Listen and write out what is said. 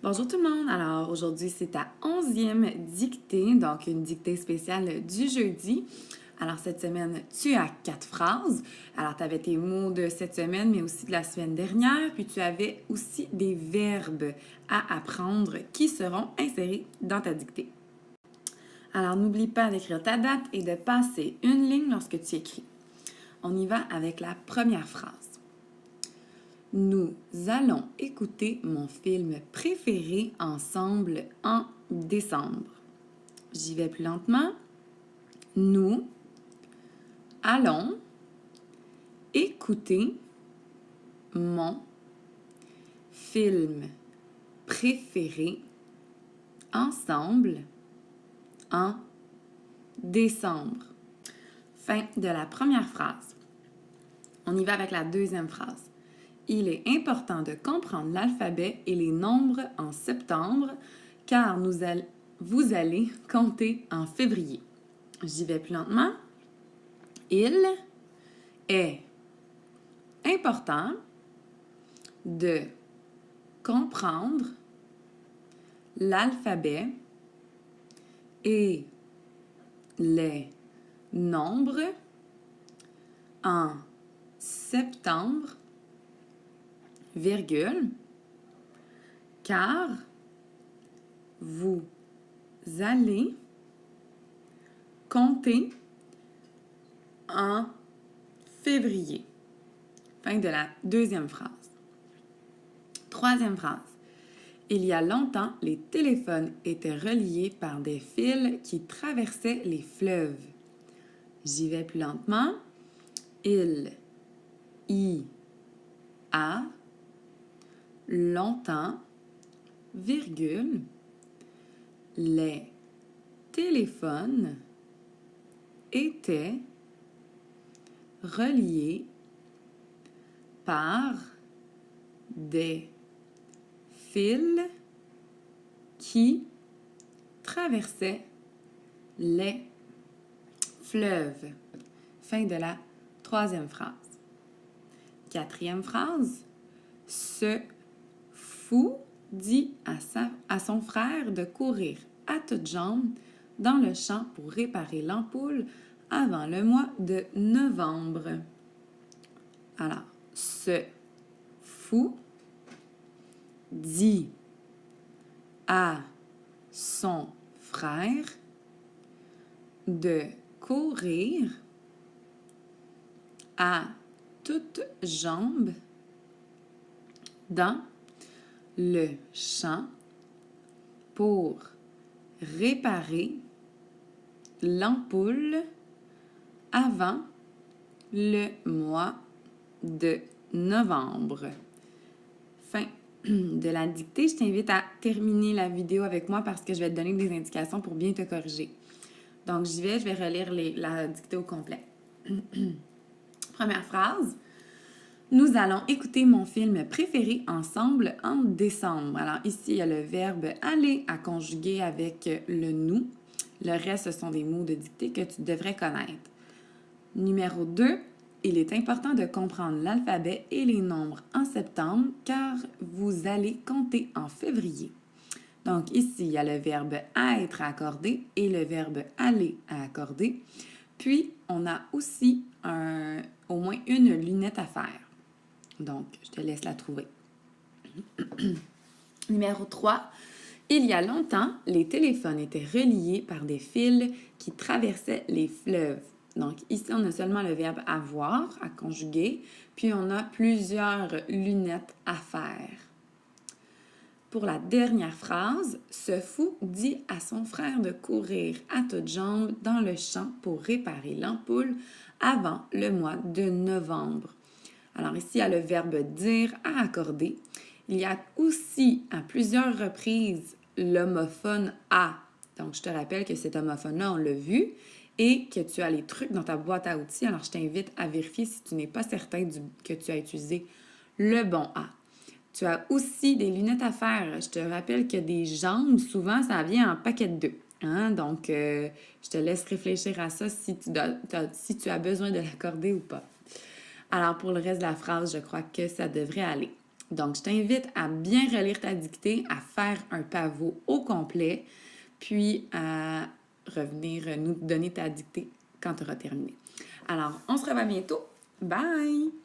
Bonjour tout le monde! Alors aujourd'hui c'est ta 11e dictée, donc une dictée spéciale du jeudi. Alors cette semaine tu as 4 phrases. Alors tu avais tes mots de cette semaine mais aussi de la semaine dernière, puis tu avais aussi des verbes à apprendre qui seront insérés dans ta dictée. Alors n'oublie pas d'écrire ta date et de passer une ligne lorsque tu écris. On y va avec la première phrase. Nous allons écouter mon film préféré ensemble en décembre. J'y vais plus lentement. Nous allons écouter mon film préféré ensemble en décembre. Fin de la première phrase. On y va avec la deuxième phrase. Il est important de comprendre l'alphabet et les nombres en septembre car vous allez compter en février. J'y vais plus lentement. Il est important de comprendre l'alphabet et les nombres en septembre, virgule, car vous allez compter en février. Fin de la deuxième phrase. Troisième phrase. Il y a longtemps, les téléphones étaient reliés par des fils qui traversaient les fleuves. J'y vais plus lentement. Il y a longtemps, virgule, les téléphones étaient reliés par des fils qui traversaient les fleuves. Fin de la troisième phrase. Quatrième phrase. Ce fou dit à son frère de courir à toutes jambes dans le champ pour réparer l'ampoule avant le mois de novembre. Alors, ce fou dit à son frère de courir à toutes jambes dans le champ pour réparer l'ampoule avant le mois de novembre. Fin de la dictée. Je t'invite à terminer la vidéo avec moi parce que je vais te donner des indications pour bien te corriger. Donc, je vais relire la dictée au complet. Première phrase. Nous allons écouter mon film préféré ensemble en décembre. Alors ici, il y a le verbe aller à conjuguer avec le nous. Le reste, ce sont des mots de dictée que tu devrais connaître. Numéro 2, il est important de comprendre l'alphabet et les nombres en septembre car vous allez compter en février. Donc ici, il y a le verbe être à accorder et le verbe aller à accorder. Puis, on a aussi au moins une lunette à faire. Donc, je te laisse la trouver. Numéro 3. Il y a longtemps, les téléphones étaient reliés par des fils qui traversaient les fleuves. Donc, ici, on a seulement le verbe avoir à conjuguer, puis on a plusieurs lunettes à faire. Pour la dernière phrase, ce fou dit à son frère de courir à toutes jambes dans le champ pour réparer l'ampoule avant le mois de novembre. Alors ici, il y a le verbe dire à accorder. Il y a aussi à plusieurs reprises l'homophone à. Donc, je te rappelle que cet homophone-là, on l'a vu et que tu as les trucs dans ta boîte à outils. Alors, je t'invite à vérifier si tu n'es pas certain que tu as utilisé le bon à. Tu as aussi des lunettes à faire. Je te rappelle que des jambes, souvent, ça vient en paquet de 2. Hein? Donc, je te laisse réfléchir à ça si tu as besoin de l'accorder ou pas. Alors, pour le reste de la phrase, je crois que ça devrait aller. Donc, je t'invite à bien relire ta dictée, à faire un pavot au complet, puis à revenir nous donner ta dictée quand tu auras terminé. Alors, on se revoit bientôt. Bye!